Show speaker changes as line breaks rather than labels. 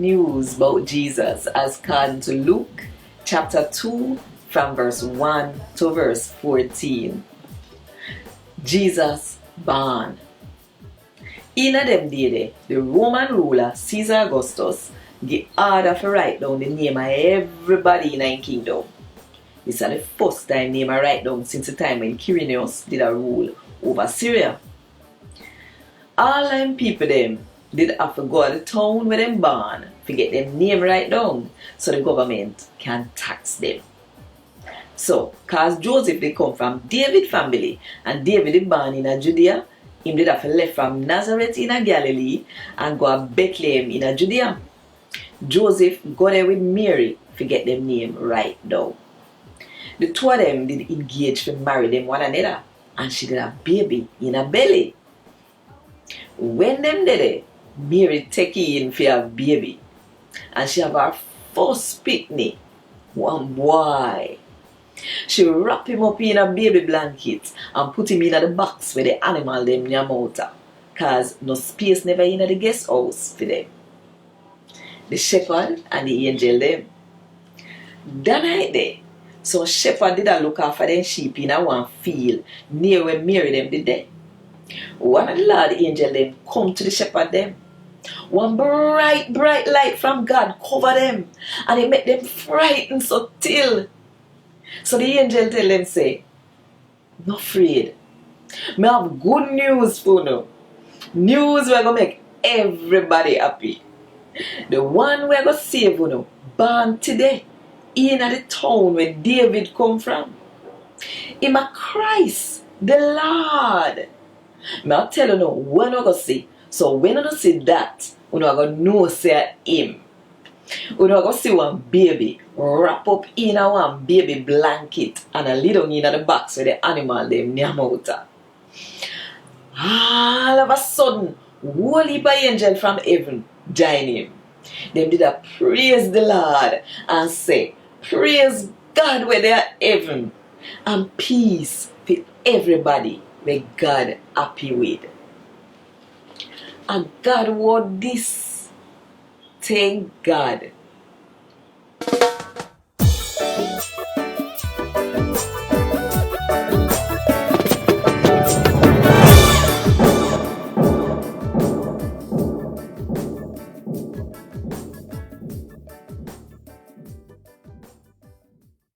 news about Jesus as according to Luke chapter 2 from verse 1 to verse 14. Jesus born. In a them day, the Roman ruler Caesar Augustus gave order to write down the name of everybody in the kingdom. This is the first time name I write down since the time when Quirinius did a rule over Syria. All them people them did have to go to the town where them born to get them name right down so the government can tax them. So, cause Joseph they come from David family and David is born in Judea, him did have to left from Nazareth in Galilee and go to Bethlehem in Judea. Joseph go there with Mary to get them name right down. The two of them did engage to marry them one another and she did a baby in her belly. When them did it, Mary take in for a baby and she have her first picnic, one boy. She wrap him up in a baby blanket and put him in the box where the animal them near mouth, cause no space never in the guest house for them. The shepherd and the angel them. That night there, so shepherd did a look after them sheep in a one field near where Mary them did there. One of the Lord angel them come to the shepherd them. One bright light from God cover them and it make them frightened so till. So the angel tell them say, "No afraid. Me have good news for you. News we gonna make everybody happy. The one we gonna save you born today in the town where David come from. Him a Christ, the Lord. Me I tell you now, when we gonna see. So when you see that, you gonna know say him. You gonna see one baby wrap up in a one baby blanket and a little in the box where the animal them near mouth. All of a sudden, holy by angel from heaven join him. Them did a praise the Lord and say, "Praise God where they are heaven and peace for everybody where God happy with." And Gad Wod Dis. Thank God